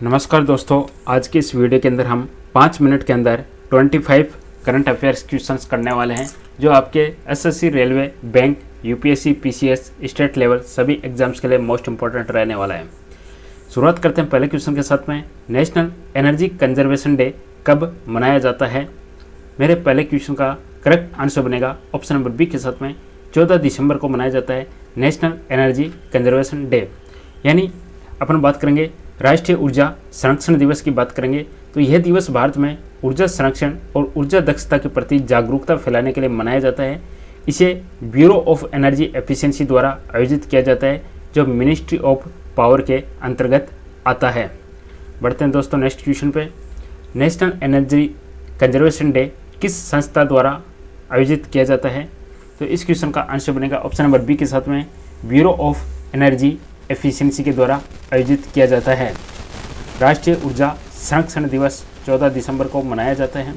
नमस्कार दोस्तों, आज की इस वीडियो के अंदर हम 5 मिनट के अंदर 25 करंट अफेयर्स क्वेश्चंस करने वाले हैं जो आपके SSC, railway, bank, UPSC, PCS, state level सभी एग्जाम्स के लिए मोस्ट इंपॉर्टेंट रहने वाला है। शुरुआत करते हैं पहले क्वेश्चन के साथ में। नेशनल एनर्जी कंजर्वेशन डे कब मनाया जाता है? मेरे पहले क्वेश्चन का करेक्ट आंसर बनेगा ऑप्शन नंबर बी के साथ में 14 दिसंबर को मनाया जाता है नेशनल एनर्जी कंजर्वेशन डे। यानी अपन बात करेंगे राष्ट्रीय ऊर्जा संरक्षण दिवस की बात करेंगे तो यह दिवस भारत में ऊर्जा संरक्षण और ऊर्जा दक्षता के प्रति जागरूकता फैलाने के लिए मनाया जाता है। इसे ब्यूरो ऑफ एनर्जी एफिशिएंसी द्वारा आयोजित किया जाता है जो मिनिस्ट्री ऑफ पावर के अंतर्गत आता है। बढ़ते हैं दोस्तों नेक्स्ट क्वेश्चन पे। नेशनल एनर्जी कंजर्वेशन डे किस संस्था द्वारा आयोजित किया जाता है? तो इस क्वेश्चन का आंसर बनेगा ऑप्शन नंबर बी के साथ में ब्यूरो ऑफ एनर्जी एफिशिएंसी के द्वारा आयोजित किया जाता है। राष्ट्रीय ऊर्जा संरक्षण दिवस 14 दिसंबर को मनाया जाता है।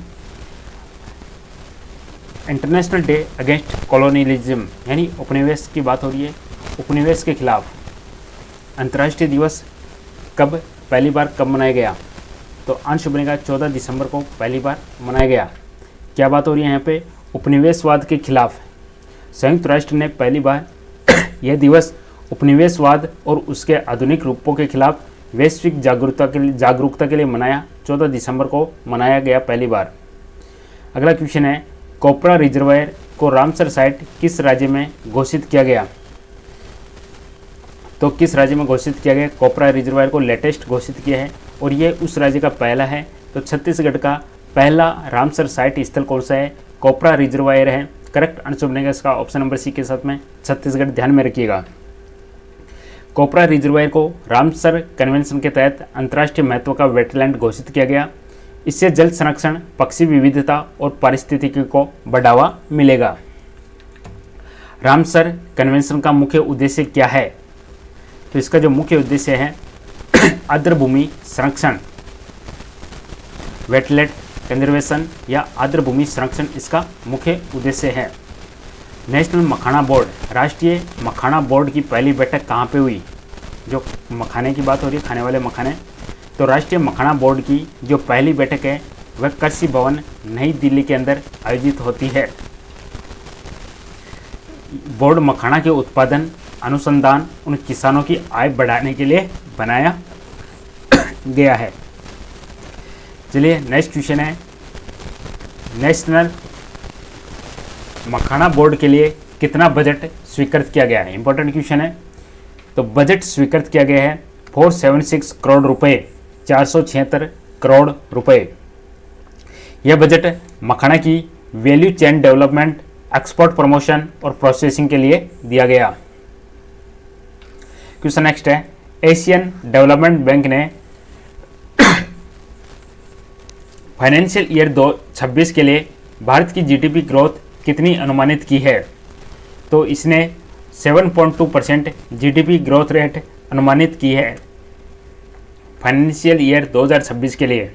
इंटरनेशनल डे अगेंस्ट कॉलोनियलिज्म यानी उपनिवेश की बात हो रही है, उपनिवेश के खिलाफ अंतर्राष्ट्रीय दिवस कब पहली बार कब मनाया गया? तो आंसर बनेगा 14 दिसंबर को पहली बार मनाया गया। क्या बात हो रही है यहाँ पे? उपनिवेशवाद के खिलाफ संयुक्त राष्ट्र ने पहली बार यह दिवस उपनिवेशवाद और उसके आधुनिक रूपों के खिलाफ वैश्विक जागरूकता के लिए मनाया। 14 दिसंबर को मनाया गया पहली बार। अगला क्वेश्चन है कोपरा रिजर्वायर को रामसर साइट किस राज्य में घोषित किया गया? तो किस राज्य में घोषित किया गया? कोपरा रिजर्वायर को लेटेस्ट घोषित किया है और ये उस राज्य का पहला है। तो छत्तीसगढ़ का पहला रामसर साइट स्थल कौन सा है? कोपरा रिजर्वायर है। करेक्ट आंसर बनेगा इसका ऑप्शन नंबर सी के साथ में छत्तीसगढ़। ध्यान में रखिएगा, कोपरा रिजर्वायर को रामसर कन्वेंशन के तहत अंतर्राष्ट्रीय महत्व का वेटलैंड घोषित किया गया। इससे जल संरक्षण, पक्षी विविधता और पारिस्थितिकी को बढ़ावा मिलेगा। रामसर कन्वेंशन का मुख्य उद्देश्य क्या है? तो इसका जो मुख्य उद्देश्य है आर्द्रभूमि संरक्षण, वेटलैंड कंजर्वेशन या आर्द्रभूमि संरक्षण इसका मुख्य उद्देश्य है। नेशनल मखाना बोर्ड, राष्ट्रीय मखाना बोर्ड की पहली बैठक कहाँ पे हुई? जो मखाने की बात हो रही है, खाने वाले मखाने, तो राष्ट्रीय मखाना बोर्ड की जो पहली बैठक है वह कृषि भवन नई दिल्ली के अंदर आयोजित होती है। बोर्ड मखाना के उत्पादन, अनुसंधान, उन किसानों की आय बढ़ाने के लिए बनाया गया है। चलिए नेक्स्ट क्वेश्चन है नेशनल मखाना बोर्ड के लिए कितना बजट स्वीकृत किया गया है? इंपॉर्टेंट क्वेश्चन है। तो बजट स्वीकृत किया गया है 476 करोड़ रुपए, 476 करोड़ रुपए। यह बजट मखाना की value chain development, export promotion और प्रोसेसिंग के लिए दिया गया। क्वेश्चन नेक्स्ट है एशियन डेवलपमेंट बैंक ने फाइनेंशियल ईयर 2026 के लिए भारत की जीडीपी ग्रोथ कितनी अनुमानित की है? तो इसने 7.2% जीडीपी ग्रोथ रेट अनुमानित की है फाइनेंशियल ईयर 2026 के लिए।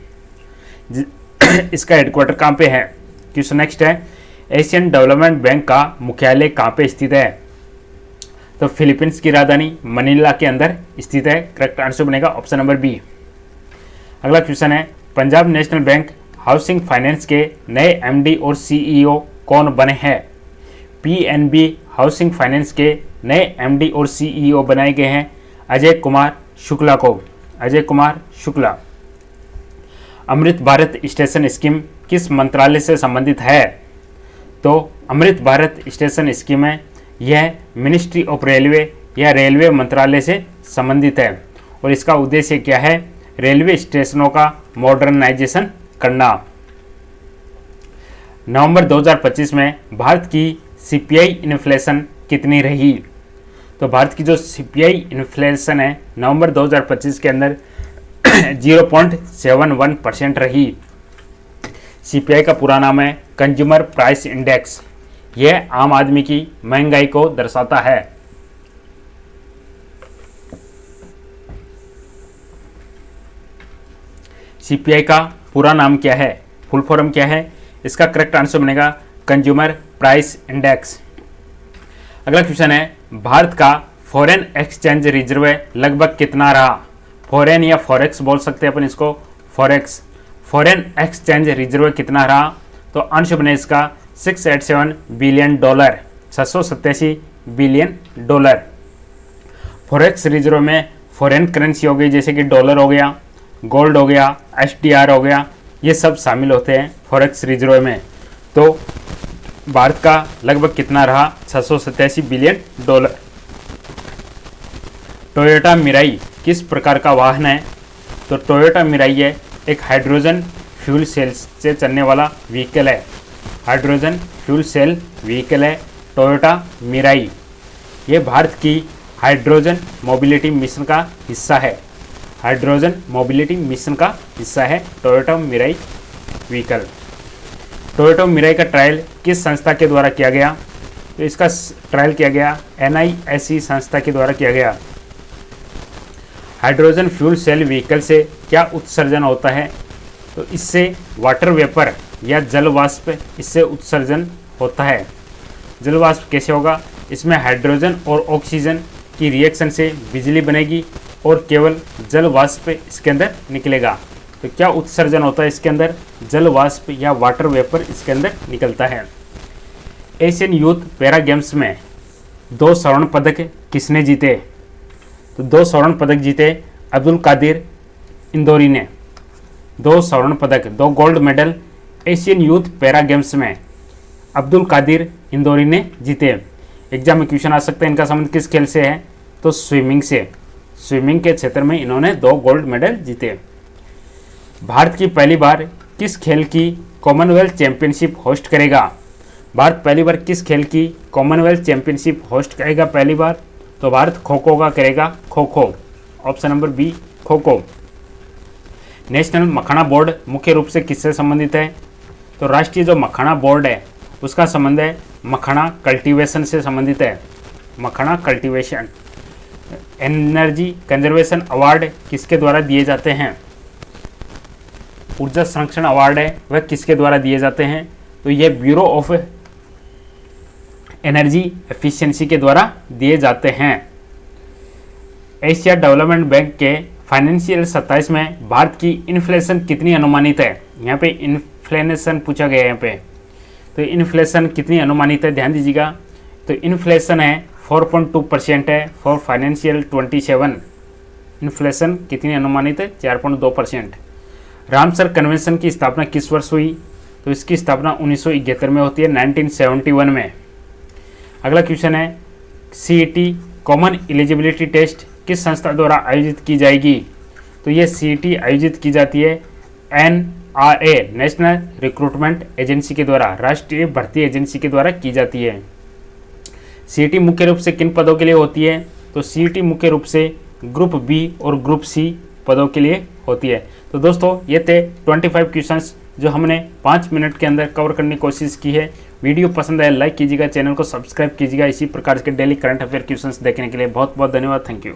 इसका हेडक्वार्टर कहाँ पे है? क्वेश्चन नेक्स्ट है एशियन डेवलपमेंट बैंक का मुख्यालय कहाँ पे स्थित है? तो फिलीपींस की राजधानी मनीला के अंदर स्थित है। करेक्ट आंसर बनेगा ऑप्शन नंबर बी। अगला क्वेश्चन है Punjab national bank housing finance के नए एमडी और सीईओ कौन बने हैं? पीएनबी हाउसिंग फाइनेंस के नए एमडी और सीईओ बनाए गए हैं अजय कुमार शुक्ला को। अजय कुमार शुक्ला। अमृत भारत स्टेशन स्कीम किस मंत्रालय से संबंधित है? तो अमृत भारत स्टेशन स्कीम है यह मिनिस्ट्री ऑफ रेलवे या रेलवे मंत्रालय से संबंधित है और इसका उद्देश्य क्या है? रेलवे स्टेशनों का मॉडर्नाइजेशन करना। नवंबर 2025 में भारत की सीपीआई इन्फ्लेशन कितनी रही? तो भारत की जो सीपीआई इन्फ्लेशन है नवंबर 2025 के अंदर 0.71% रही। सीपीआई का पूरा नाम है कंज्यूमर प्राइस इंडेक्स। यह आम आदमी की महंगाई को दर्शाता है। सीपीआई का पूरा नाम क्या है? फुल फॉर्म क्या है? इसका करेक्ट आंसर बनेगा कंज्यूमर प्राइस इंडेक्स। अगला क्वेश्चन है भारत का फॉरेन एक्सचेंज रिजर्व लगभग कितना रहा? फॉरेन या फॉरेक्स बोल सकते हैं अपन इसको, फॉरेक्स। फॉरेन एक्सचेंज रिजर्व कितना रहा, तो अंश बने इसका $687 billion, 687 billion dollar. Forex reserve में फॉरेन करेंसी हो गई, जैसे कि डॉलर हो गया, गोल्ड हो गया, SDR हो गया, ये सब शामिल होते हैं फॉरेक्स रिजर्व में। तो भारत का लगभग कितना रहा, 687 बिलियन डॉलर। टोयोटा मिराई किस प्रकार का वाहन है, तो टोयोटा मिराई है एक हाइड्रोजन फ्यूल सेल से चलने वाला व्हीकल है। हाइड्रोजन फ्यूल सेल व्हीकल है टोयोटा मिराई। ये भारत की हाइड्रोजन मोबिलिटी मिशन का हिस्सा है। हाइड्रोजन मोबिलिटी मिशन का हिस्सा है Toyota Mirai vehicle. Toyota Mirai का ट्रायल किस संस्था के द्वारा किया गया, तो इसका ट्रायल किया गया NISE संस्था के द्वारा किया गया। हाइड्रोजन फ्यूल सेल व्हीकल से क्या उत्सर्जन होता है, तो इससे वाटर वेपर या जल वाष्प इससे उत्सर्जन होता है। जल वाष्प कैसे होगा, इसमें हाइड्रोजन और ऑक्सीजन की रिएक्शन से बिजली बनेगी और केवल जल वाष्प इसके अंदर निकलेगा। तो क्या उत्सर्जन होता है इसके अंदर, जल वाष्प या वाटर वेपर इसके अंदर निकलता है। एशियन यूथ पैरा गेम्स में 2 स्वर्ण पदक किसने जीते, तो 2 स्वर्ण पदक जीते अब्दुल कादिर इंदौरी ने। 2 स्वर्ण पदक, 2 gold medal Asian youth para games में अब्दुल कादिर इंदौरी ने जीते। एग्जाम में क्वेश्चन आ सकते हैं, इनका संबंध किस खेल से है, तो स्विमिंग से। स्विमिंग के क्षेत्र में इन्होंने 2 गोल्ड मेडल जीते। भारत की पहली बार किस खेल की कॉमनवेल्थ चैंपियनशिप होस्ट करेगा, भारत पहली बार किस खेल की कॉमनवेल्थ चैंपियनशिप होस्ट करेगा पहली बार, तो भारत खो खो का करेगा, kho kho. Option number B kho kho. National मखाना बोर्ड मुख्य रूप से किससे संबंधित है, तो राष्ट्रीय जो मखाना बोर्ड है उसका संबंध है मखाना कल्टीवेशन से संबंधित है। मखाना कल्टीवेशन। एनर्जी कंजर्वेशन अवार्ड किसके द्वारा दिए जाते हैं, ऊर्जा संरक्षण अवार्ड है वह किसके द्वारा दिए जाते हैं, तो ये ब्यूरो ऑफ एनर्जी एफिशिएंसी के द्वारा दिए जाते हैं। एशिया डेवलपमेंट बैंक के फाइनेंशियल 27 में भारत की इन्फ्लेशन कितनी अनुमानित है, यहाँ पे इन्फ्लेशन पूछा गया है यहाँ पे, तो इन्फ्लेशन कितनी अनुमानित है ध्यान दीजिएगा। तो इन्फ्लेशन है 4.2% है फॉर फाइनेंशियल 27। इन्फ्लेशन कितनी अनुमानित है 4.2%। रामसर कन्वेंशन की स्थापना किस वर्ष हुई, तो इसकी स्थापना 1971 में होती है, 1971 में। अगला क्वेश्चन है CET कॉमन एलिजिबिलिटी टेस्ट किस संस्था द्वारा आयोजित की जाएगी, तो ये CET आयोजित की जाती है NRA नेशनल रिक्रूटमेंट एजेंसी के द्वारा, राष्ट्रीय भर्ती एजेंसी के द्वारा की जाती है। CET मुख्य रूप से किन पदों के लिए होती है, तो CET मुख्य रूप से ग्रुप बी और ग्रुप सी पदों के लिए होती है। तो दोस्तों ये थे 25 क्वेश्चंस जो हमने 5 मिनट के अंदर कवर करने की कोशिश की है। वीडियो पसंद आए लाइक कीजिएगा, चैनल को सब्सक्राइब कीजिएगा। इसी प्रकार के डेली करंट अफेयर क्वेश्चंस देखने के लिए बहुत बहुत धन्यवाद। Thank you.